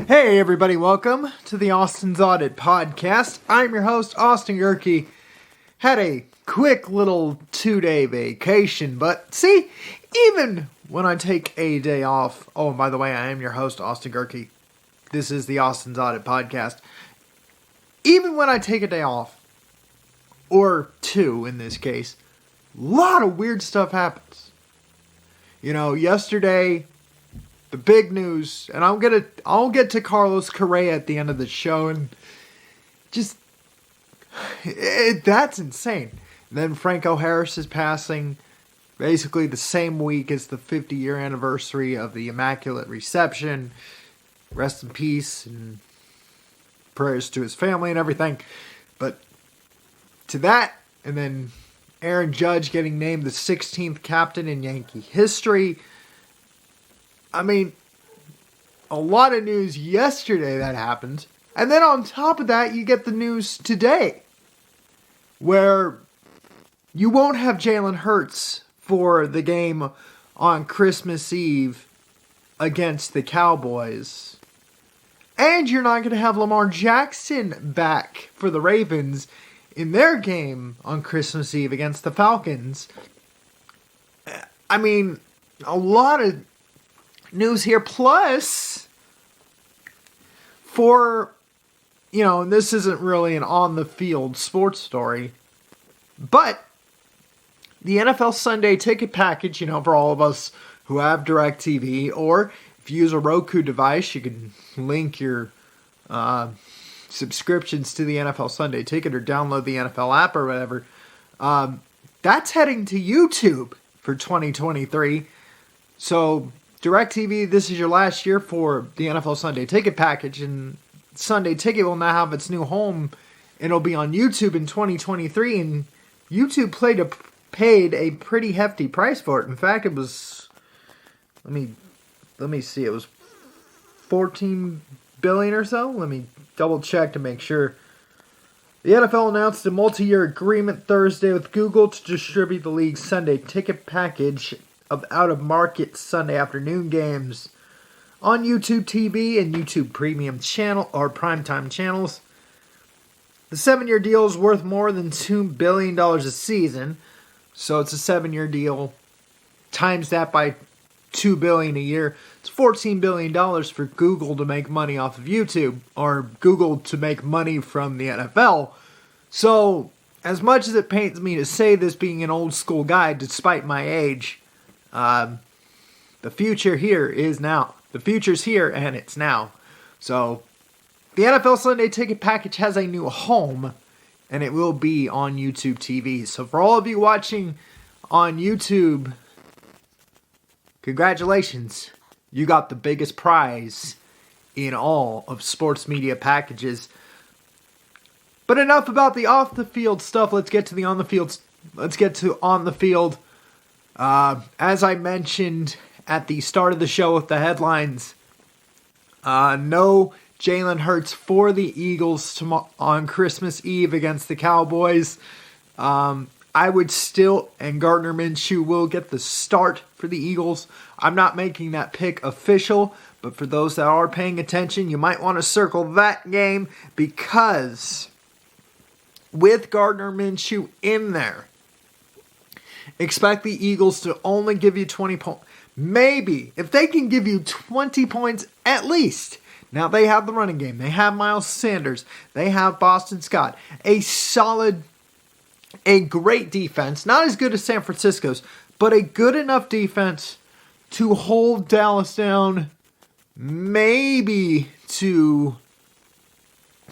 Hey everybody, welcome to the Austin's Audit Podcast. I'm your host, Austin Gerke. Had a quick little 2-day vacation, but see, even when I take a day off, oh, and by the way, I am your host, Austin Gerke. This is the Austin's Audit Podcast. Even when I take a day off, or two in this case, a lot of weird stuff happens. You know, yesterday, the big news, and I'll get to Carlos Correa at the end of the show, and that's insane. And then Franco Harris is passing basically the same week as the 50-year anniversary of the Immaculate Reception. Rest in peace, and prayers to his family and everything. But to that, and then Aaron Judge getting named the 16th captain in Yankee history. I mean, a lot of news yesterday that happened. And then on top of that, you get the news today, where you won't have Jalen Hurts for the game on Christmas Eve against the Cowboys. And you're not going to have Lamar Jackson back for the Ravens in their game on Christmas Eve against the Falcons. I mean, a lot of news here. Plus, and this isn't really an on-the-field sports story, but the NFL Sunday ticket package, for all of us who have DirecTV, or if you use a Roku device, you can link your subscriptions to the NFL Sunday ticket or download the NFL app or whatever. That's heading to YouTube for 2023. So DirecTV, this is your last year for the NFL Sunday Ticket package, and Sunday Ticket will now have its new home, and it'll be on YouTube in 2023, and YouTube paid a pretty hefty price for it. In fact, it was, let me see, it was $14 billion or so. Let me double check to make sure. The NFL announced a multi-year agreement Thursday with Google to distribute the league's Sunday Ticket package of out-of-market Sunday afternoon games on YouTube TV and YouTube Premium channel or primetime channels. The 7-year deal is worth more than $2 billion a season, so it's a 7-year deal. Times that by $2 billion a year. It's $14 billion for Google to make money off of YouTube, or Google to make money from the NFL. So, as much as it pains me to say this being an old school guy, despite my age, the future here is now. The future's here, and it's now. So, the NFL Sunday Ticket package has a new home, and it will be on YouTube TV. So, for all of you watching on YouTube, congratulations. You got the biggest prize in all of sports media packages. But enough about the off-the-field stuff. Let's get to the on-the-field. As I mentioned at the start of the show with the headlines, no Jalen Hurts for the Eagles on Christmas Eve against the Cowboys. I would still, and Gardner Minshew will get the start for the Eagles. I'm not making that pick official, but for those that are paying attention, you might want to circle that game, because with Gardner Minshew in there, expect the Eagles to only give you 20 points. Maybe, if they can give you 20 points at least. Now, they have the running game. They have Miles Sanders. They have Boston Scott. A great defense. Not as good as San Francisco's, but a good enough defense to hold Dallas down maybe to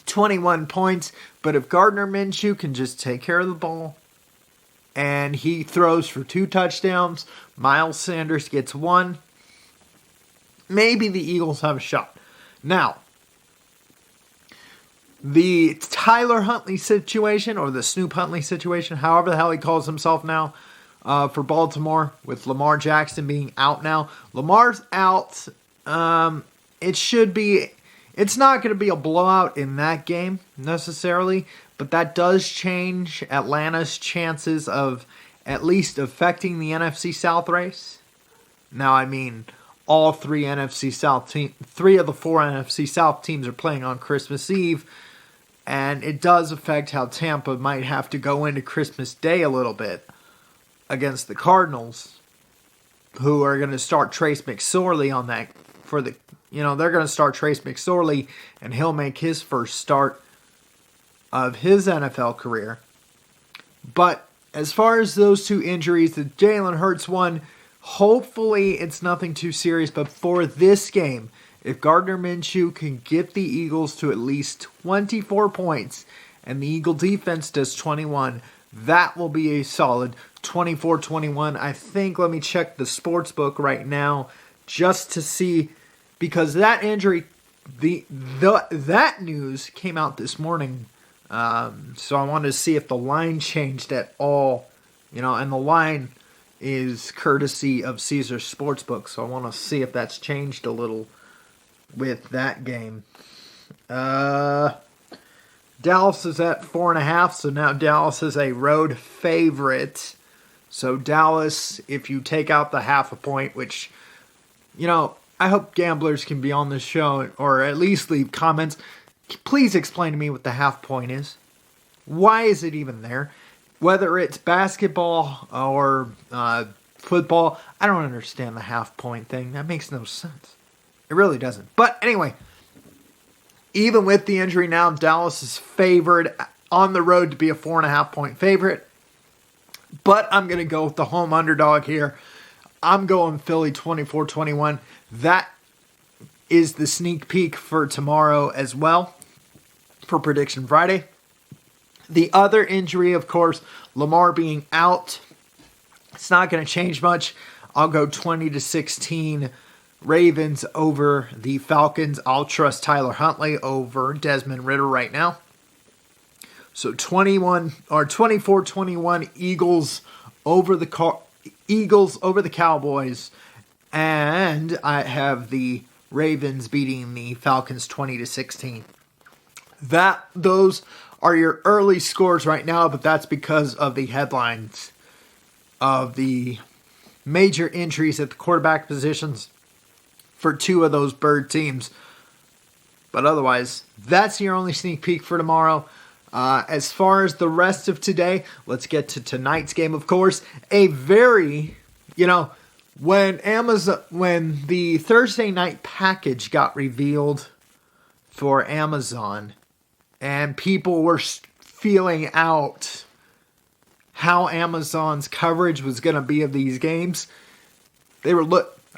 21 points. But if Gardner Minshew can just take care of the ball, and he throws for 2 touchdowns, Miles Sanders gets 1, maybe the Eagles have a shot. Now, the Tyler Huntley situation, or the Snoop Huntley situation, however the hell he calls himself now, for Baltimore, with Lamar Jackson being out now. Lamar's out. It's not going to be a blowout in that game, necessarily, but that does change Atlanta's chances of at least affecting the NFC South race. Now, I mean, all three of the four NFC South teams are playing on Christmas Eve, and it does affect how Tampa might have to go into Christmas Day a little bit against the Cardinals, who are going to start Trace McSorley on that they're going to start Trace McSorley, and he'll make his first start of his NFL career. But as far as those two injuries, the Jalen Hurts one, hopefully it's nothing too serious, but for this game, if Gardner Minshew can get the Eagles to at least 24 points and the Eagle defense does 21, that will be a solid 24-21. I think, let me check the sports book right now just to see, because that injury, that news came out this morning. So I wanted to see if the line changed at all, and the line is courtesy of Caesars Sportsbook, so I want to see if that's changed a little with that game. Dallas is at 4.5, so now Dallas is a road favorite. So Dallas, if you take out the half a point, which, I hope gamblers can be on this show, or at least leave comments. Please explain to me what the half point is. Why is it even there? Whether it's basketball or football, I don't understand the half point thing. That makes no sense. It really doesn't. But anyway, even with the injury now, Dallas is favored on the road to be a 4.5 point favorite. But I'm going to go with the home underdog here. I'm going Philly 24-21. That is the sneak peek for tomorrow as well, for Prediction Friday. The other injury, of course, Lamar being out. It's not going to change much. I'll go 20-16 Ravens over the Falcons. I'll trust Tyler Huntley over Desmond Ridder right now. So 24-21 Eagles over the Cowboys, and I have the Ravens beating the Falcons 20-16. Those are your early scores right now, but that's because of the headlines of the major injuries at the quarterback positions for two of those bird teams. But otherwise, that's your only sneak peek for tomorrow. As far as the rest of today, let's get to tonight's game, of course. A very, when the Thursday night package got revealed for Amazon, and people were feeling out how Amazon's coverage was going to be of these games,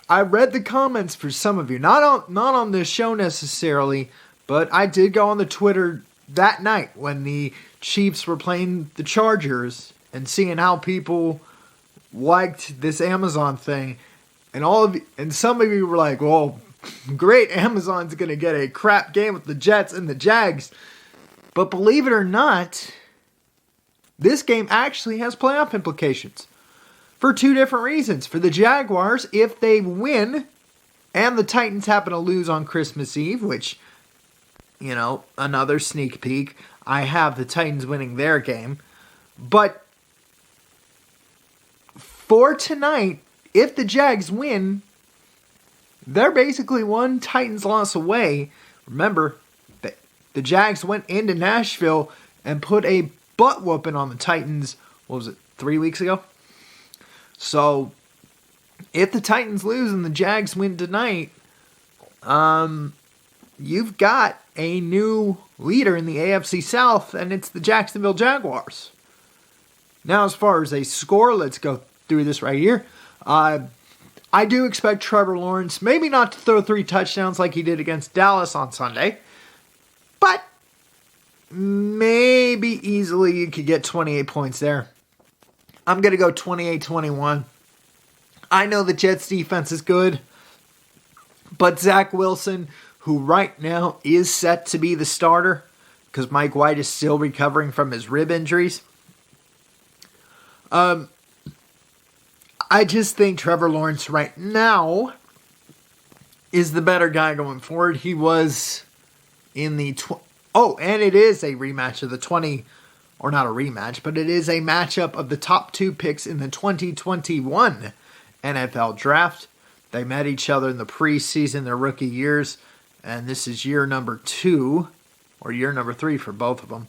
I read the comments for some of you, not on this show necessarily, but I did go on the Twitter that night when the Chiefs were playing the Chargers and seeing how people liked this Amazon thing, and some of you were like, "Well, great, Amazon's going to get a crap game with the Jets and the Jags." But believe it or not, this game actually has playoff implications for two different reasons. For the Jaguars, if they win and the Titans happen to lose on Christmas Eve, which, another sneak peek, I have the Titans winning their game. But for tonight, if the Jags win, they're basically one Titans loss away. Remember, the Jags went into Nashville and put a butt whooping on the Titans, 3 weeks ago? So, if the Titans lose and the Jags win tonight, you've got a new leader in the AFC South, and it's the Jacksonville Jaguars. Now, as far as a score, let's go through this right here. I do expect Trevor Lawrence maybe not to throw 3 touchdowns like he did against Dallas on Sunday, but maybe easily you could get 28 points there. I'm going to go 28-21. I know the Jets defense is good, but Zach Wilson, who right now is set to be the starter because Mike White is still recovering from his rib injuries. I just think Trevor Lawrence right now is the better guy going forward. He was in the... and it is a rematch of the or not a rematch, but it is a matchup of the top 2 picks in the 2021 NFL Draft. They met each other in the preseason, their rookie years, and this is year number 2 or year number 3 for both of them.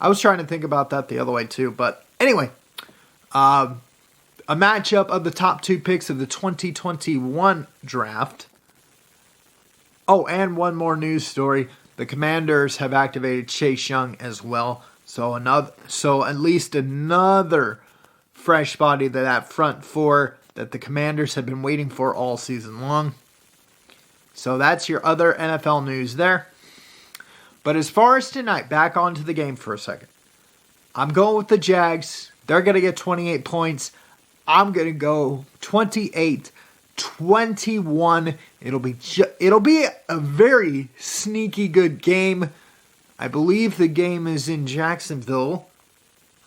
I was trying to think about that the other way too, but anyway, a matchup of the top 2 picks of the 2021 draft. Oh, and one more news story. The Commanders have activated Chase Young as well. So at least another fresh body to that front 4 that the Commanders have been waiting for all season long. So that's your other NFL news there. But as far as tonight, back onto the game for a second. I'm going with the Jags. They're going to get 28 points. I'm going to go 28-21. It'll be a very sneaky good game. I believe the game is in Jacksonville.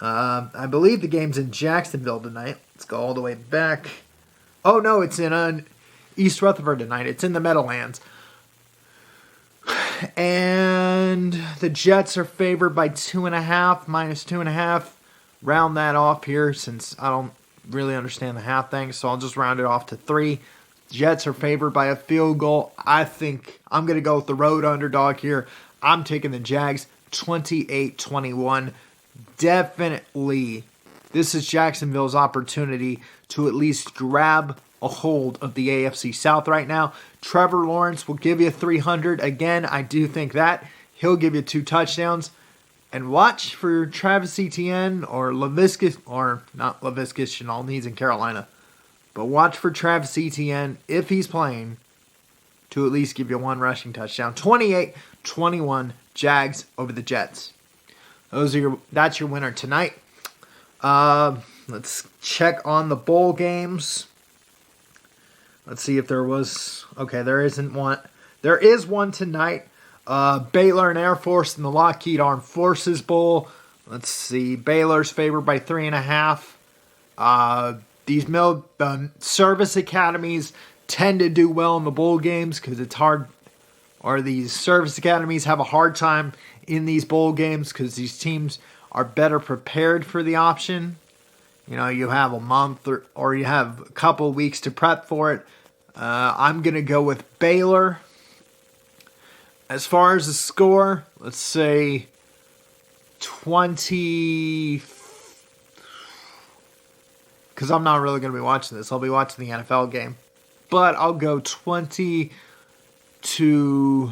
I believe the game's in Jacksonville tonight. Let's go all the way back. Oh no, it's in East Rutherford tonight. It's in the Meadowlands. And the Jets are favored by 2.5, minus 2.5. Round that off here since I don't really understand the half thing, so I'll just round it off to 3. Jets are favored by a field goal. I think I'm going to go with the road underdog here. I'm taking the Jags 28-21. Definitely, this is Jacksonville's opportunity to at least grab a hold of the AFC South right now. Trevor Lawrence will give you 300. Again, I do think that. He'll give you 2 touchdowns. And watch for Travis Etienne or Laviska, or not Laviska Shenault, he's in Carolina. But watch for Travis Etienne, if he's playing, to at least give you 1 rushing touchdown. 28-21, Jags over the Jets. That's your winner tonight. Let's check on the bowl games. Let's see if there was... Okay, there isn't one. There is one tonight. Baylor and Air Force in the Lockheed Armed Forces Bowl. Let's see. Baylor's favored by 3.5. These service academies tend to do well in the bowl games because it's hard, or these service academies have a hard time in these bowl games because these teams are better prepared for the option. You know, you have a month or you have a couple of weeks to prep for it. I'm going to go with Baylor. As far as the score, let's say 20... Because I'm not really going to be watching this. I'll be watching the NFL game. But I'll go 20 to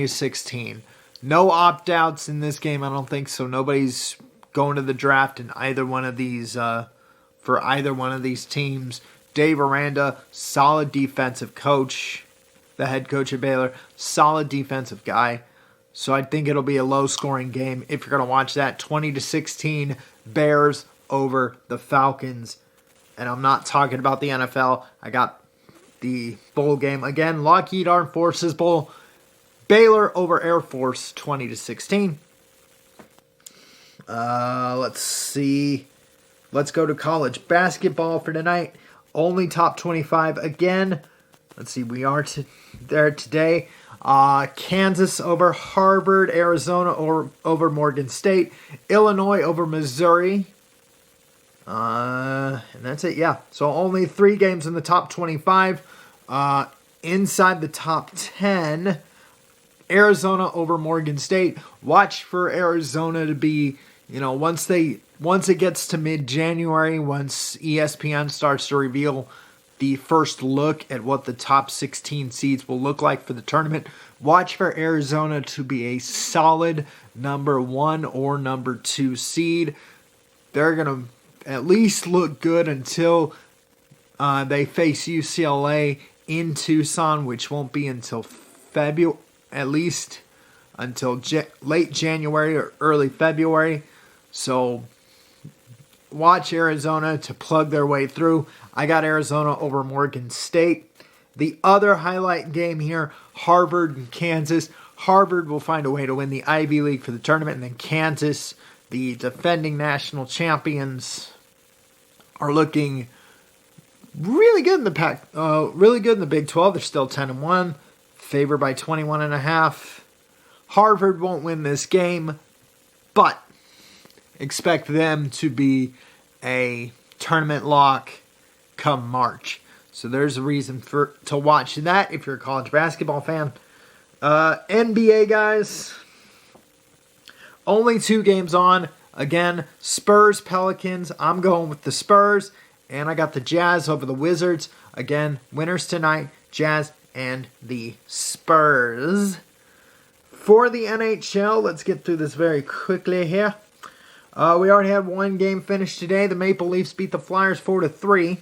16. No opt-outs in this game, I don't think, so nobody's going to the draft in either one of these, for either one of these teams. Dave Aranda, solid defensive coach, the head coach of Baylor, solid defensive guy. So I think it'll be a low-scoring game if you're going to watch that. 20-16, Bears over the Falcons. And I'm not talking about the NFL. I got the bowl game. Again, Lockheed Armed Forces Bowl. Baylor over Air Force, 20-16. Let's see. Let's go to college basketball for tonight. Only top 25 again. Let's see. We are there today. Kansas over Harvard. Arizona over Morgan State. Illinois over Missouri. And that's it, yeah. So only 3 games in the top 25. Inside the top 10, Arizona over Morgan State. Watch for Arizona to be, once it gets to mid-January, once ESPN starts to reveal the first look at what the top 16 seeds will look like for the tournament, watch for Arizona to be a solid number 1 or number 2 seed. They're going to at least look good until they face UCLA in Tucson, which won't be until February, at least until late January or early February. So watch Arizona to plug their way through. I got Arizona over Morgan State. The other highlight game here, Harvard and Kansas. Harvard will find a way to win the Ivy League for the tournament, and then Kansas, the defending national champions, are looking really good in the really good in the Big 12. They're still 10-1, favored by 21.5. Harvard won't win this game, but expect them to be a tournament lock come March. So there's a reason to watch that if you're a college basketball fan. NBA, guys, only 2 games on. Again, Spurs, Pelicans. I'm going with the Spurs. And I got the Jazz over the Wizards. Again, winners tonight, Jazz and the Spurs. For the NHL, let's get through this very quickly here. We already had 1 game finished today. The Maple Leafs beat the Flyers 4-3.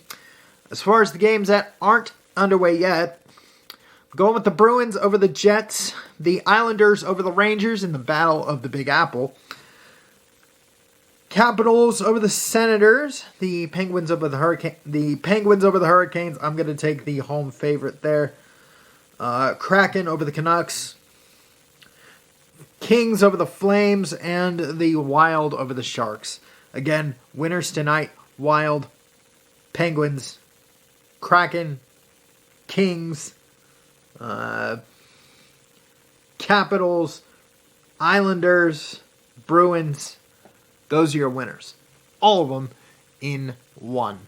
As far as the games that aren't underway yet, I'm going with the Bruins over the Jets, the Islanders over the Rangers in the Battle of the Big Apple, Capitals over the Senators, the Penguins over the Hurricanes. I'm going to take the home favorite there. Kraken over the Canucks, Kings over the Flames, and the Wild over the Sharks. Again, winners tonight, Wild, Penguins, Kraken, Kings, Capitals, Islanders, Bruins. Those are your winners. All of them in one.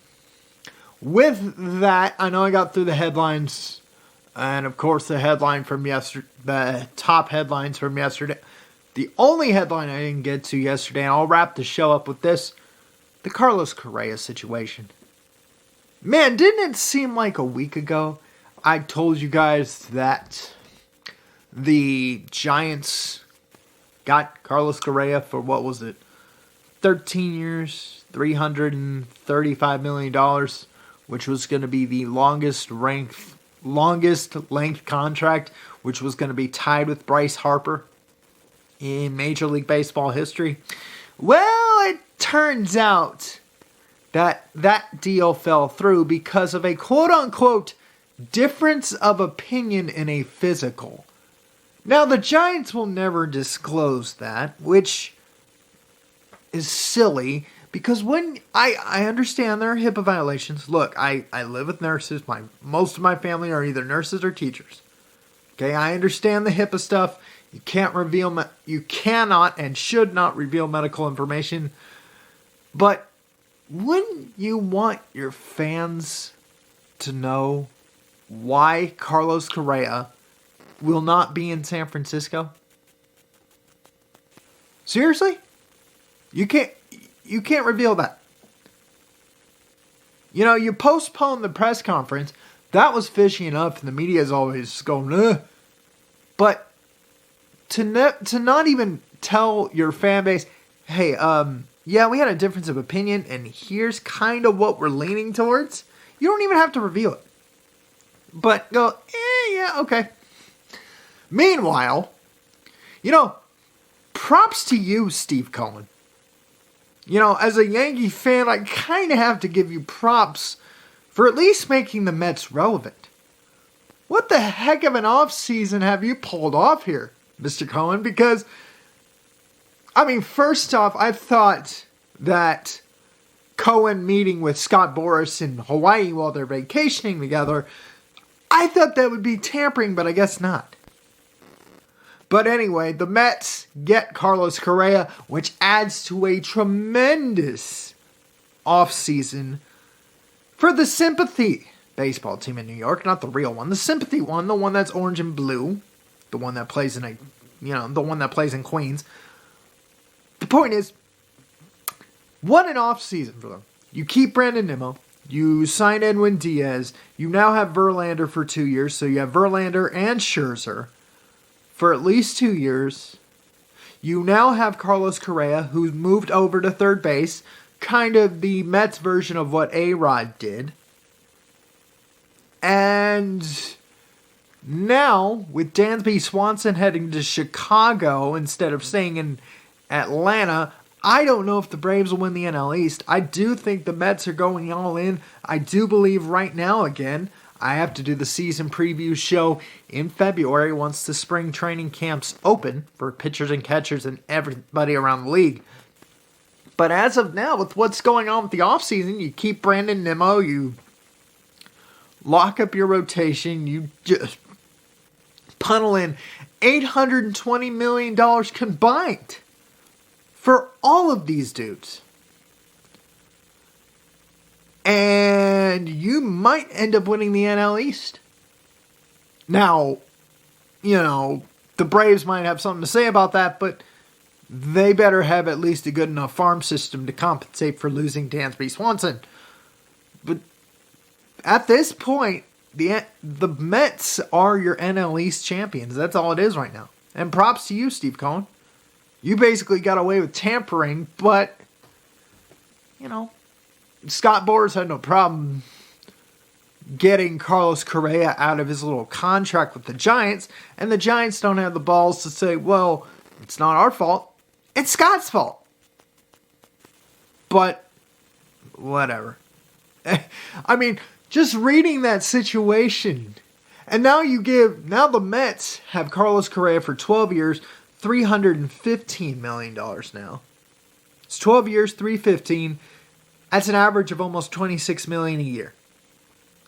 With that, I know I got through the headlines, and of course the headline from yesterday, the top headlines from yesterday. The only headline I didn't get to yesterday, and I'll wrap the show up with this, the Carlos Correa situation. Man, didn't it seem like a week ago I told you guys that the Giants got Carlos Correa for, what was it, 13 years, $335 million, which was going to be the longest length contract, which was going to be tied with Bryce Harper in Major League Baseball history. Well, it turns out that deal fell through because of a quote-unquote difference of opinion in a physical. Now, the Giants will never disclose that, which is silly, because when I understand there are HIPAA violations. Look, I live with nurses. Most of my family are either nurses or teachers. Okay, I understand the HIPAA stuff. You cannot and should not reveal medical information. But wouldn't you want your fans to know why Carlos Correa will not be in San Francisco? Seriously? You can't reveal that. You know, you postponed the press conference. That was fishy enough, and the media is always going, ugh. But to not even tell your fan base, hey, yeah, we had a difference of opinion, and here's kind of what we're leaning towards. You don't even have to reveal it. But go, yeah, okay. Meanwhile, you know, props to you, Steve Cohen. You know, as a Yankee fan, I kind of have to give you props for at least making the Mets relevant. What the heck of an offseason have you pulled off here, Mr. Cohen? Because, I mean, first off, I thought that Cohen meeting with Scott Boras in Hawaii while they're vacationing together, I thought that would be tampering, but I guess not. But anyway, the Mets get Carlos Correa, which adds to a tremendous offseason for the sympathy baseball team in New York. Not the real one. The sympathy one, the one that's orange and blue. The one that plays in Queens. The point is, what an offseason for them. You keep Brandon Nimmo. You sign Edwin Diaz. You now have Verlander for 2 years. So you have Verlander and Scherzer for at least 2 years. You now have Carlos Correa, who's moved over to third base, kind of the Mets version of what A-Rod did. And now, with Dansby Swanson heading to Chicago instead of staying in Atlanta, I don't know if the Braves will win the NL East. I do think the Mets are going all in. I do believe right now, again, I have to do the season preview show in February once the spring training camps open for pitchers and catchers and everybody around the league. But as of now, with what's going on with the offseason, you keep Brandon Nimmo, you lock up your rotation, you just funnel in $820 million combined for all of these dudes. And you might end up winning the NL East. Now, the Braves might have something to say about that, but they better have at least a good enough farm system to compensate for losing Dansby Swanson. But at this point, the Mets are your NL East champions. That's all it is right now. And props to you, Steve Cohen. You basically got away with tampering, but, Scott Boras had no problem getting Carlos Correa out of his little contract with the Giants, and the Giants don't have the balls to say, well, it's not our fault. It's Scott's fault. But, whatever. I mean, just reading that situation, and now the Mets have Carlos Correa for 12 years, $315 million now. It's 12 years, $315. That's an average of almost $26 million a year.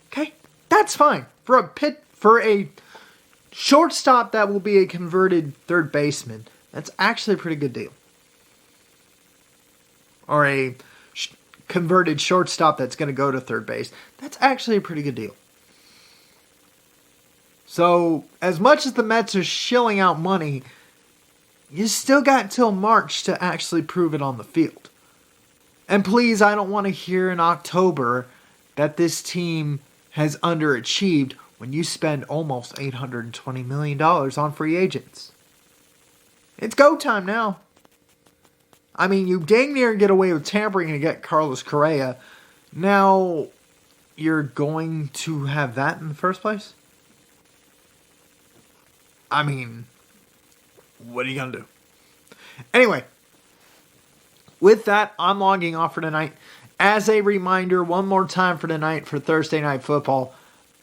Okay, that's fine for a shortstop that will be a converted third baseman. That's actually a pretty good deal. Or a converted shortstop that's going to go to third base. That's actually a pretty good deal. So, as much as the Mets are shilling out money, you still got till March to actually prove it on the field. And please, I don't want to hear in October that this team has underachieved when you spend almost $820 million on free agents. It's go time now. I mean, you dang near get away with tampering and get Carlos Correa. Now, you're going to have that in the first place? I mean, what are you going to do? Anyway, with that, I'm logging off for tonight. As a reminder, one more time for tonight for Thursday Night Football,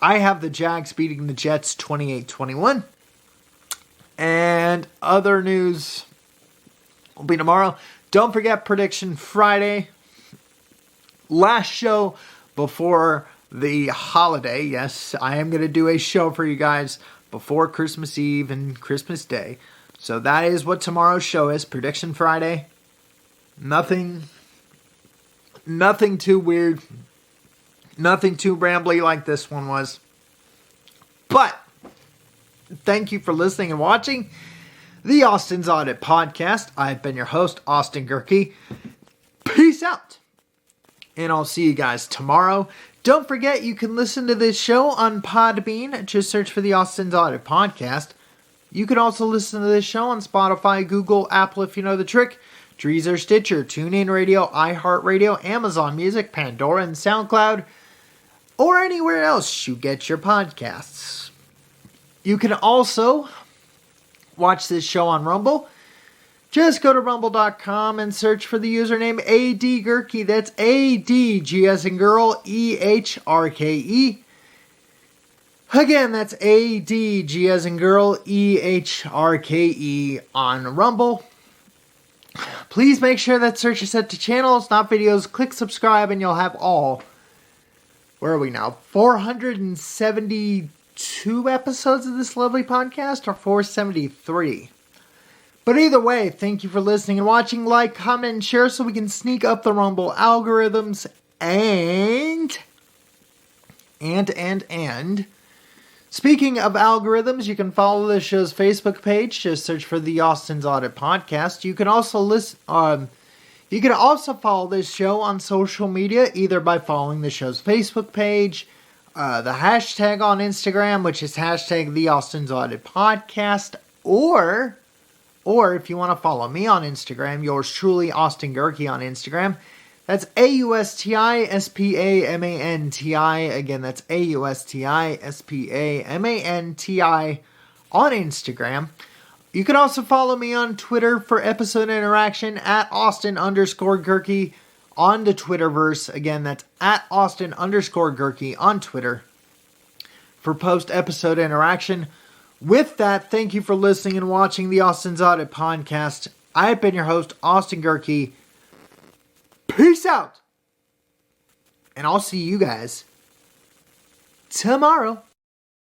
I have the Jags beating the Jets 28-21. And other news will be tomorrow. Don't forget Prediction Friday. Last show before the holiday. Yes, I am going to do a show for you guys before Christmas Eve and Christmas Day. So that is what tomorrow's show is. Prediction Friday. Nothing too weird. Nothing too rambly like this one was. But thank you for listening and watching the Austin's Audit Podcast. I've been your host, Austin Gerke. Peace out. And I'll see you guys tomorrow. Don't forget you can listen to this show on Podbean. Just search for the Austin's Audit Podcast. You can also listen to this show on Spotify, Google, Apple if you know the trick, Deezer, Stitcher, TuneIn Radio, iHeartRadio, Amazon Music, Pandora, and SoundCloud, or anywhere else you get your podcasts. You can also watch this show on Rumble. Just go to rumble.com and search for the username ADGerke. That's ADG as in girl, EHRKE. Again, that's ADG as in girl, EHRKE on Rumble. Please make sure that search is set to channels, not videos. Click subscribe and you'll have all. Where are we now? 472 episodes of this lovely podcast, or 473? But either way, thank you for listening and watching. Like, comment, and share so we can sneak up the Rumble algorithms. And speaking of algorithms, you can follow the show's Facebook page. Just search for the Austin's Audit Podcast. You can also follow this show on social media, either by following the show's Facebook page, the hashtag on Instagram, which is hashtag the Austin's Audit Podcast, or if you want to follow me on Instagram, yours truly, Austin Gerke on Instagram. That's AUSTISPAMANTI. Again, that's AUSTISPAMANTI on Instagram. You can also follow me on Twitter for episode interaction at Austin_Gerke on the Twitterverse. Again, that's at Austin_Gerke on Twitter for post-episode interaction. With that, thank you for listening and watching the Austin's Audit Podcast. I've been your host, Austin Gerke. Peace out. And I'll see you guys tomorrow.